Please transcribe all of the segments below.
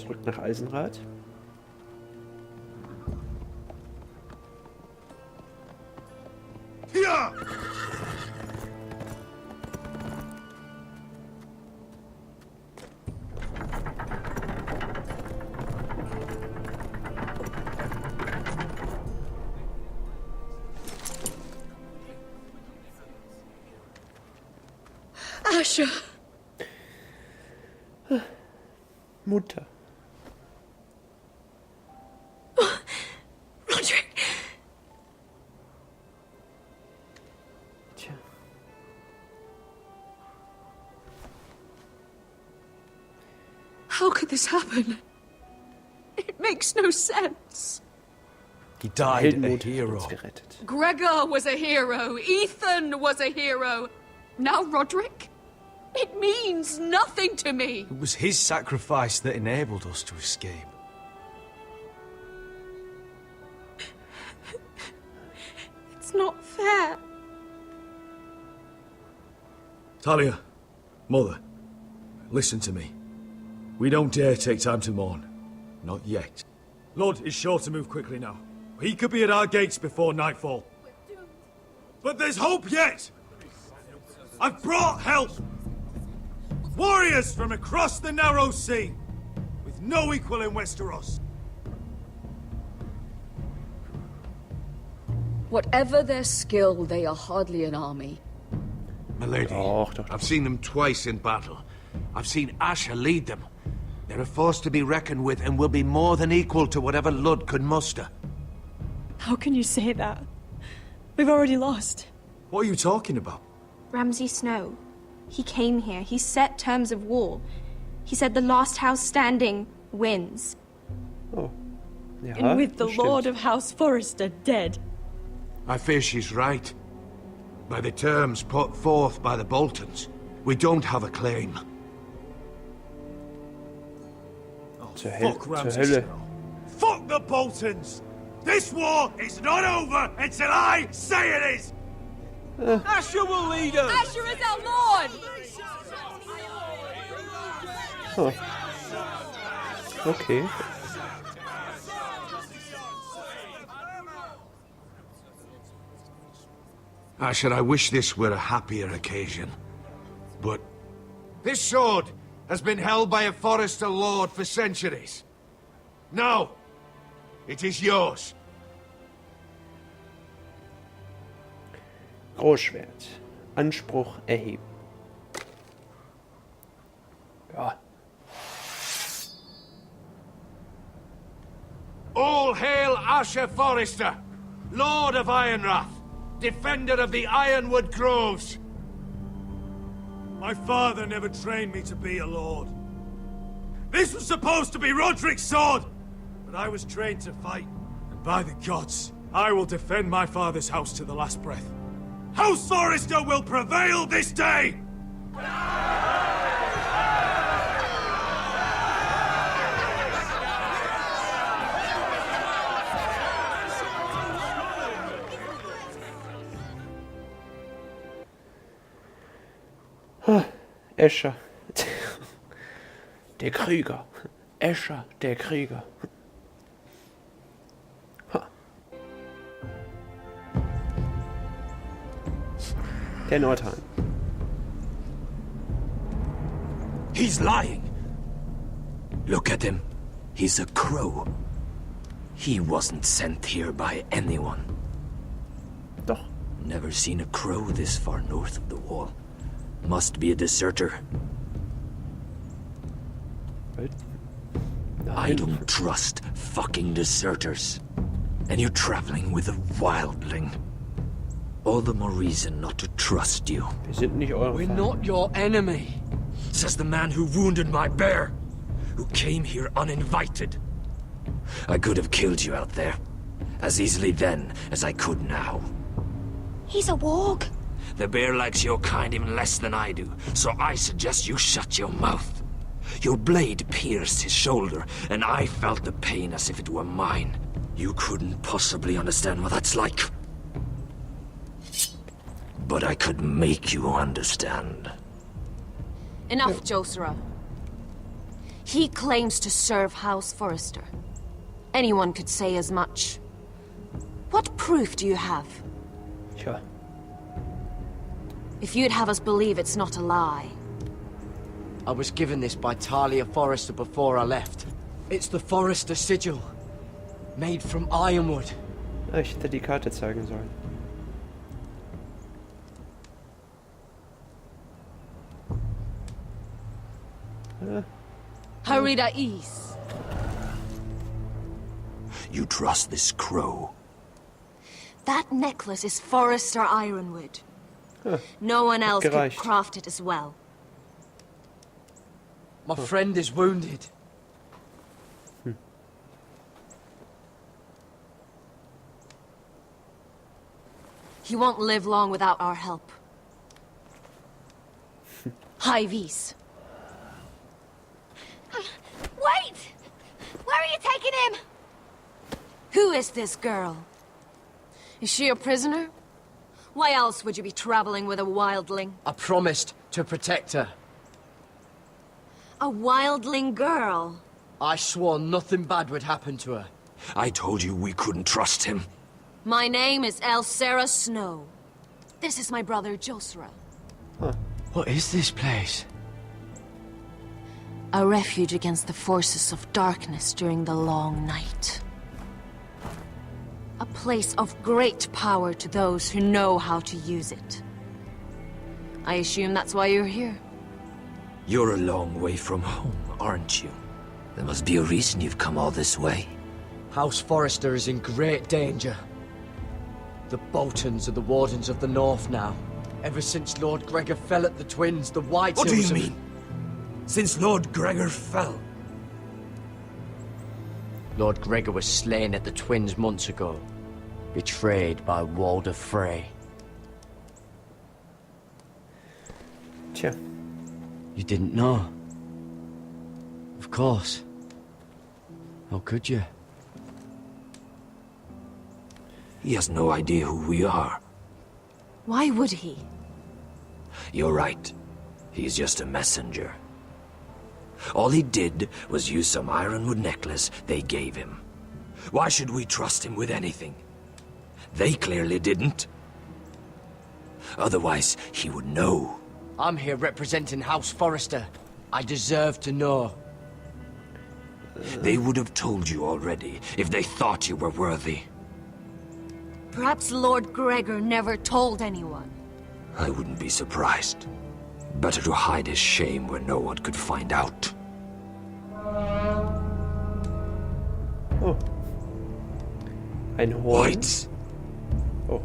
Zurück nach Eisenrad. Ja! Asher! Mutter. Roderick! Tja. How could this happen? It makes no sense. He died a Helmut hat hero. uns gerettet. Gregor was a hero. Ethan was a hero. Now Roderick? It means nothing to me. It was his sacrifice that enabled us to escape. It's not fair. Talia, Mother, listen to me. We don't dare take time to mourn. Not yet. Lord is sure to move quickly now. He could be at our gates before nightfall. But there's hope yet! I've brought help! Warriors from across the narrow sea, with no equal in Westeros. Whatever their skill, they are hardly an army. Milady, Doch. I've seen them twice in battle. I've seen Asher lead them. They're a force to be reckoned with and will be more than equal to whatever Lud could muster. How can you say that? We've already lost. What are you talking about? Ramsay Snow. He came here. He set terms of war. He said the last house standing wins. Oh. Ja, And with the das Lord stimmt. of House Forrester dead. I fear she's right. By the terms put forth by the Boltons, we don't have a claim. Oh, Zur fuck Ramsay Hölle. Snow. Fuck the Boltons! This war is not over until I say it is! Asher will lead us! Asher is our lord! Oh. Okay. Asher, I wish this were a happier occasion. But this sword has been held by a Forrester lord for centuries. Now, it is yours. Großschwert. Anspruch erheben. Ja. All hail Asher Forrester, Lord of Ironrath, defender of the Ironwood Groves. My father never trained me to be a lord. This was supposed to be Roderick's sword, but I was trained to fight. And by the gods, I will defend my father's house to the last breath. House Forrester will prevail this day! Escher. Der Krieger. Escher, der Krieger. Ha. Der Nordhahn. He's lying. Look at him. He's a crow. He wasn't sent here by anyone. Doch. Never seen a crow this far north of the wall. Must be a deserter. I don't trust fucking deserters. And you're traveling with a wildling. All the more reason not to trust you. Wir sind nicht eure We're Feinde. not your enemy, says the man who wounded my bear, who came here uninvited. I could have killed you out there, as easily then as I could now. He's a warg. The bear likes your kind even less than I do, so I suggest you shut your mouth. Your blade pierced his shoulder, and I felt the pain as if it were mine. You couldn't possibly understand what that's like. But I could make you understand. Enough, Josera. He claims to serve House Forrester. Anyone could say as much. What proof do you have? Tja. If you'd have us believe it's not a lie. I was given this by Talia Forrester before I left. It's the Forrester sigil. Made from ironwood. Ah, ich hätte die Karte zeigen sollen. Harida East. You trust this crow? That necklace is Forrester ironwood. Huh. No one else could Gereicht. craft it as well. My friend is wounded. He won't live long without our help. High Vis. Wait! Where are you taking him? Who is this girl? Is she a prisoner? Why else would you be traveling with a wildling? I promised to protect her. A wildling girl? I swore nothing bad would happen to her. I told you we couldn't trust him. My name is Elsera Snow. This is my brother Josra. What is this place? A refuge against the forces of darkness during the long night. A place of great power to those who know how to use it. I assume that's why you're here. You're a long way from home, aren't you? There must be a reason you've come all this way. House Forrester is in great danger. The Boltons are the Wardens of the North now. Ever since Lord Gregor fell at the Twins, the White What do you Hills have- mean? Since Lord Gregor fell? Lord Gregor was slain at the Twins months ago. Betrayed by Walder Frey. Tja. You didn't know? Of course. How could you? He has no idea who we are. Why would he? You're right. He's just a messenger. All he did was use some ironwood necklace they gave him. Why should we trust him with anything? They clearly didn't. Otherwise, he would know. I'm here representing House Forrester. I deserve to know. They would have told you already if they thought you were worthy. Perhaps Lord Gregor never told anyone. I wouldn't be surprised. Better to hide his shame where no one could find out. Oh. Ein Horn. Wait! Oh.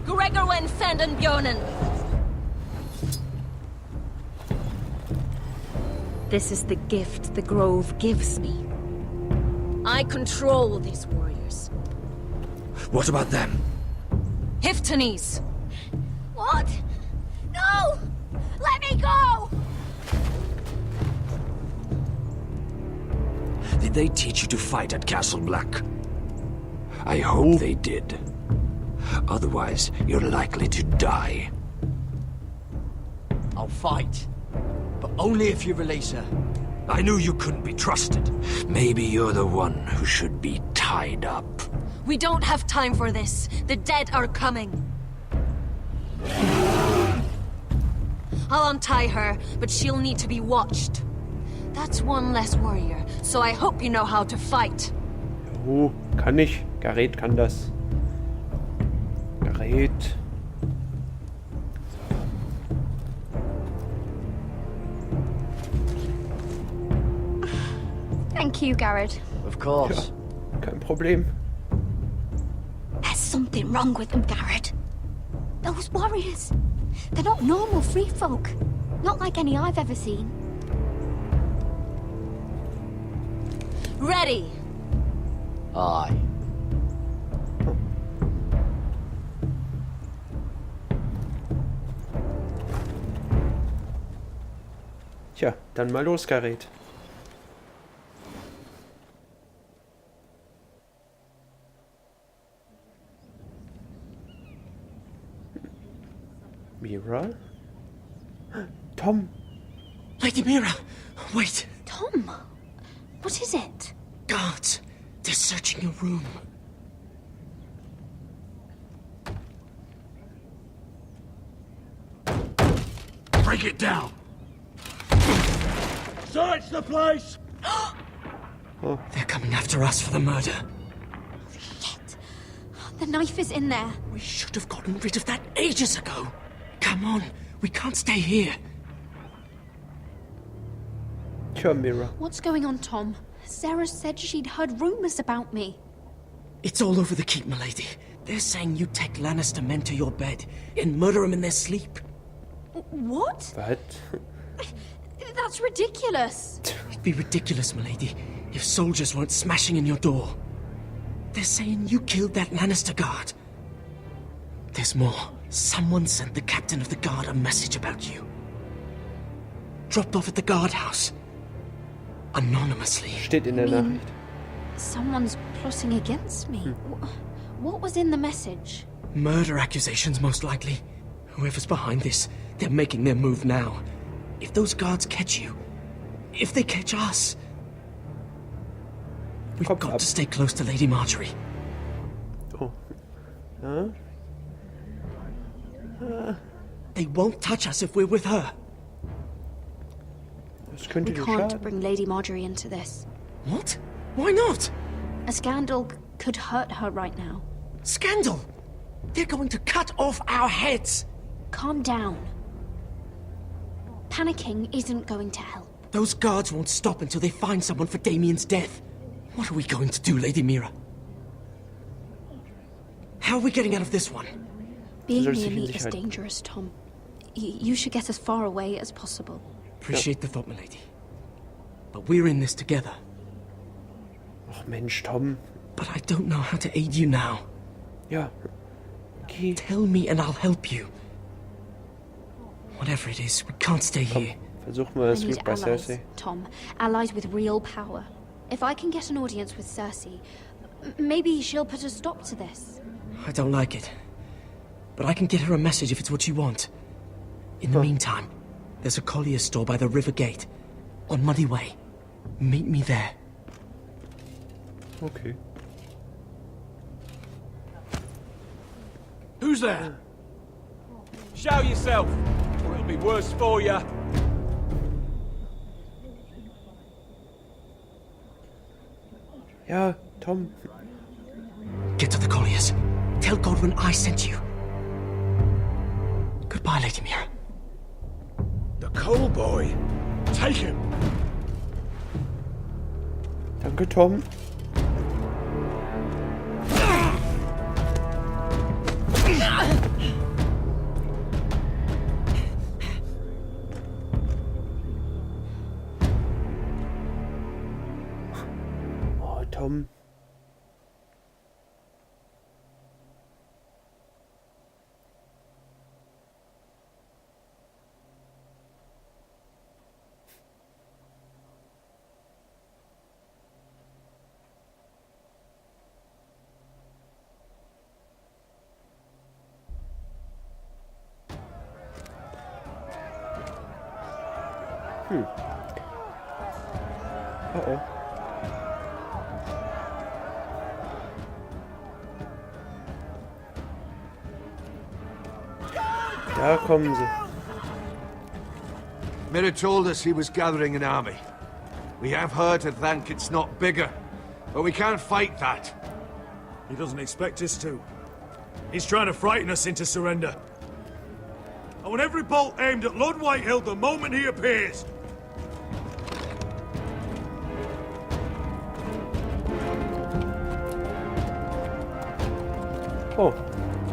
Gregor wen senden Bjonen! This is the gift the Grove gives me. I control these warriors. What about them? Hiftanes! What? No! Let me go! Did they teach you to fight at Castle Black? I hope they did. Otherwise, you're likely to die. I'll fight. But only if you release her. I knew you couldn't be trusted. Maybe you're the one who should be tied up. We don't have time for this. The dead are coming. I'll untie her, but she'll need to be watched. That's one less warrior, so I hope you know how to fight. Oh, kann ich. Gareth kann das. Gareth. Thank you, Garrett. Of course. Kein Problem. There's something wrong with them, Garrett. Those warriors. They're not normal free folk. Not like any I've ever seen. Ready! Aye. Tja, dann mal los, Gareth. Mira? Tom! Lady Mira, wait. Tom? Tom, what is it? Guards, they're searching your room. Break it down! Search the place! They're coming after us for the murder. Shit. The knife is in there. We should have gotten rid of that ages ago. Come on, we can't stay here. Tja, Mira. What's going on, Tom? Sarah said she'd heard rumors about me. It's all over the keep, milady. They're saying you take Lannister men to your bed and murder them in their sleep. What? What? That's ridiculous. It'd be ridiculous, milady, if soldiers weren't smashing in your door. They're saying you killed that Lannister guard. There's more. Someone sent the captain of the guard a message about you. Dropped off at the guardhouse. Anonymously. Steht in der Nachricht. Someone's plotting against me. What was in the message? Murder accusations, most likely. Whoever's behind this, they're making their move now. If those guards catch you, if they catch us, we've got to stay close to Lady Marjorie. Oh. Huh? They won't touch us if we're with her. Das We könnte dir can't schaden. bring Lady Marjorie into this. What? Why not? A scandal could hurt her right now. Scandal! They're going to cut off our heads! Calm down. Panicking isn't going to help. Those guards won't stop until they find someone for Damien's death. What are we going to do, Lady Mira? How are we getting out of this one? Being sollst near dich in me is Sicherheit- dangerous, Tom. You should get as far away as possible. Appreciate the thought, milady. But we're in this together. Ach Mensch, Tom. But I don't know how to aid you now. Ja. Okay. Tell me and I'll help you. Whatever it is, we can't stay here. Versuch mal I das need Glück bei allies, Cersei. Tom. Allies with real power. If I can get an audience with Cersei, maybe she'll put a stop to this. I don't like it. But I can get her a message if it's what you want. In the meantime, there's a collier's store by the river gate. On Muddy Way. Meet me there. Okay. Who's there? Show yourself, or it'll be worse for you. Ja, Tom. Get to the colliers. Tell Godwin I sent you. Goodbye, Lady Mira. The coal boy. Take him. Danke, Tom. Oh, Tom. Uh-oh. Da kommen sie. Mira told us he was gathering an army. We have her to thank it's not bigger, but we can't fight that. He doesn't expect us to. He's trying to frighten us into surrender. I want every bolt aimed at Lord Whitehill the moment he appears. Oh,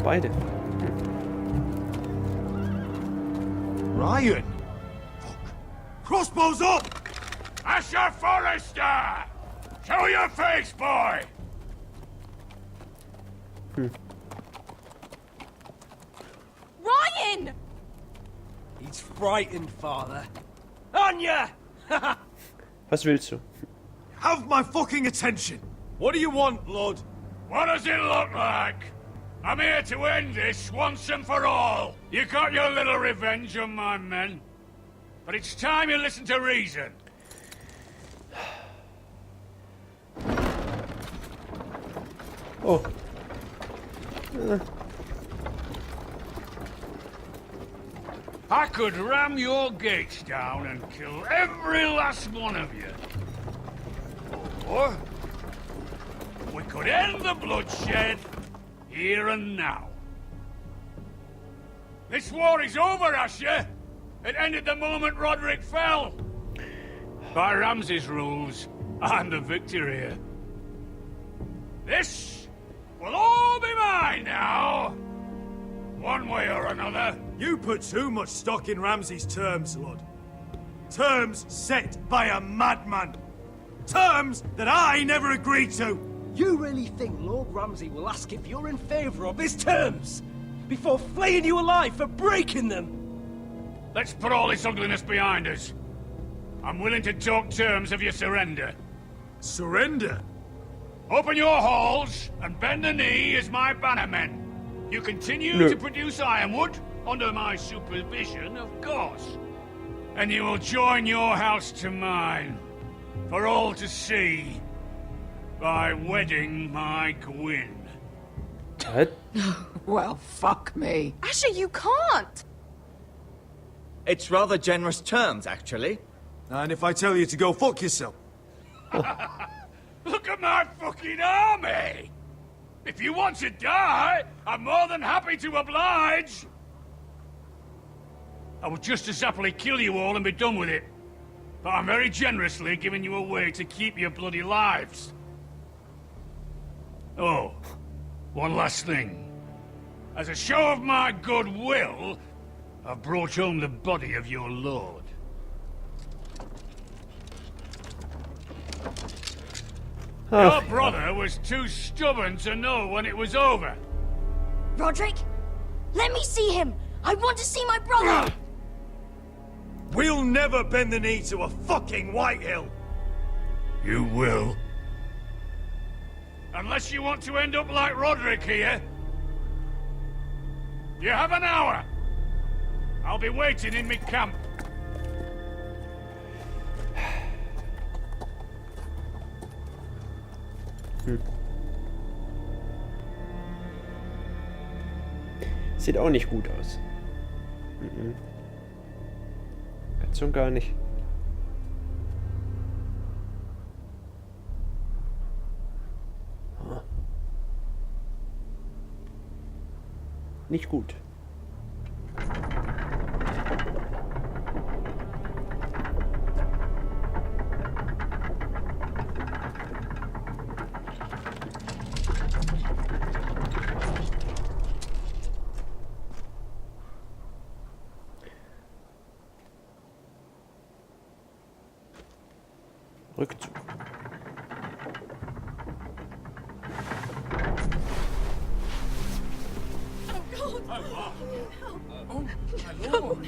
beide. Ryan! Crossbows up! Asher Forrester! Show your face, boy! Ryan! He's frightened, father. Anya! Was willst du? Have my fucking attention! What do you want, Lord? What does it look like? I'm here to end this once and for all. You got your little revenge on my men. But it's time you listen to reason. oh. I could ram your gates down and kill every last one of you. Or we could end the bloodshed here and now. This war is over, Asher. It ended the moment Roderick fell. By Ramsay's rules, I'm the victor here. This will all be mine now. One way or another. You put too much stock in Ramsay's terms, Lord. Terms set by a madman. Terms that I never agreed to. You really think Lord Ramsay will ask if you're in favor of his terms before flaying you alive for breaking them? Let's put all this ugliness behind us. I'm willing to talk terms of your surrender. Surrender? Open your halls and bend the knee as my bannermen. You continue to produce ironwood, under my supervision, of course. And you will join your house to mine, for all to see, by wedding my Gwyn. What? Well, fuck me. Asher, you can't! It's rather generous terms, actually. And if I tell you to go fuck yourself? Look at my fucking army! If you want to die, I'm more than happy to oblige! I would just as happily kill you all and be done with it. But I'm very generously giving you a way to keep your bloody lives. Oh, one last thing. As a show of my goodwill, I've brought home the body of your lord. Your brother was too stubborn to know when it was over. Roderick, let me see him. I want to see my brother. We'll never bend the knee to a fucking Whitehill. You will. Unless you want to end up like Roderick here. You have an hour. I'll be waiting in my camp. Sieht auch nicht gut aus. Ganz und gar nicht. Nicht gut. Rückzug. No!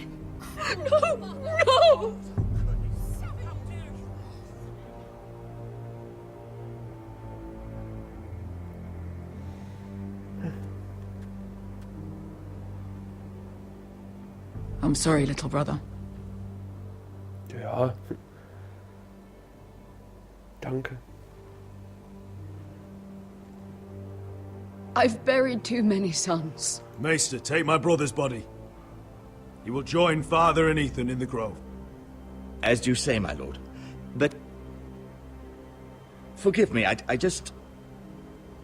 I'm sorry, little brother. Ja. Danke. I've buried too many sons. Maester, take my brother's body. He will join father and Ethan in the grove. As you say, my lord. But... forgive me, I just...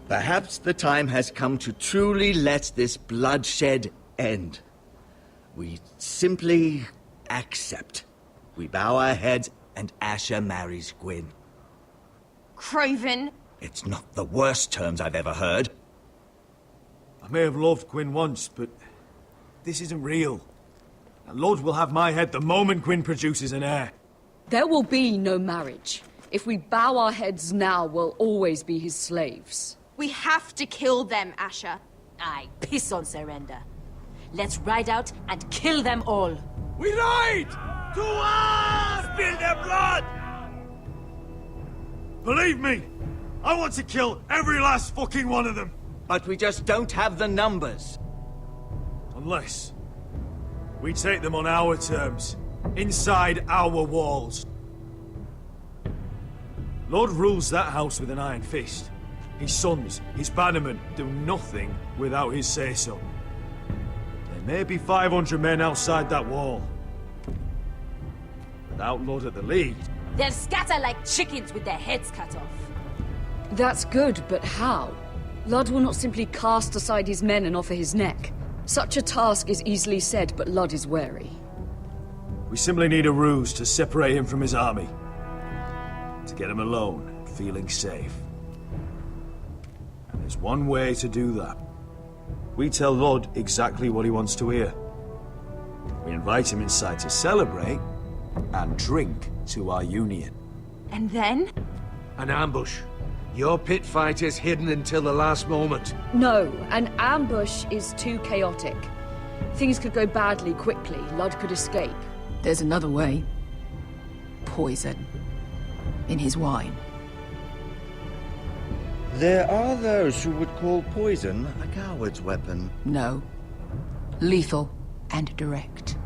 Perhaps the time has come to truly let this bloodshed end. We simply accept. We bow our heads and Asher marries Gwyn. Craven! It's not the worst terms I've ever heard. I may have loved Gwyn once, but this isn't real. And Lord will have my head the moment Gwyn produces an heir. There will be no marriage. If we bow our heads now, we'll always be his slaves. We have to kill them, Asher. Aye, piss on surrender. Let's ride out and kill them all. We ride! To war! Spill their blood! Believe me, I want to kill every last fucking one of them. But we just don't have the numbers. Unless we take them on our terms, inside our walls. Lord rules that house with an iron fist. His sons, his bannermen, do nothing without his say-so. There may be 500 men outside that wall. Without Lord at the lead... They'll scatter like chickens with their heads cut off. That's good, but how? Lud will not simply cast aside his men and offer his neck. Such a task is easily said, but Lud is wary. We simply need a ruse to separate him from his army. To get him alone, feeling safe. And there's one way to do that. We tell Lud exactly what he wants to hear. We invite him inside to celebrate, and drink to our union. And then? An ambush. Your pit fighters hidden until the last moment. No, an ambush is too chaotic. Things could go badly quickly. Lud could escape. There's another way. Poison. In his wine. There are those who would call poison a coward's weapon. No. Lethal and direct.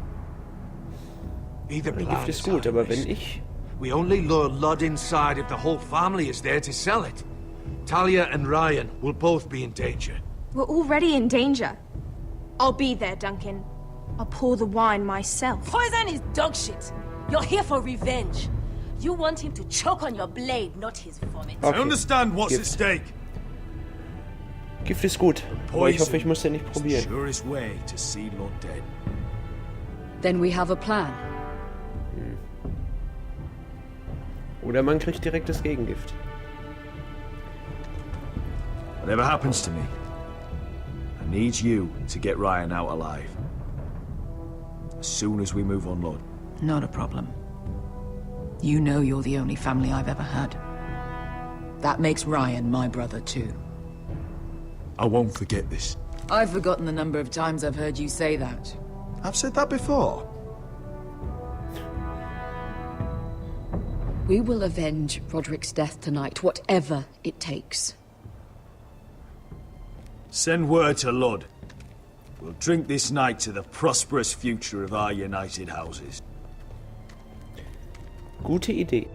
Either Gift ist gut, aber wenn ich... We only lure Lud inside if the whole family is there to sell it. Talia and Ryan will both be in danger. We're already in danger. I'll be there, Duncan. I'll pour the wine myself. Poison is dog shit. You're here for revenge. You want him to choke on your blade, not his vomit. Okay. I understand what's at stake. Gift ist gut, aber ich hoffe, ich muss den nicht probieren. Surest way to see Lord dead. Then we have a plan. Oder man kriegt direkt das Gegengift. Whatever happens to me, I need you to get Ryan out alive. As soon as we move on, Lord. Not a problem. You know you're the only family I've ever had. That makes Ryan my brother too. I won't forget this. I've forgotten the number of times I've heard you say that. I've said that before. We will avenge Roderick's death tonight, whatever it takes. Send word to Lud. We'll drink this night to the prosperous future of our united houses. Gute Idee.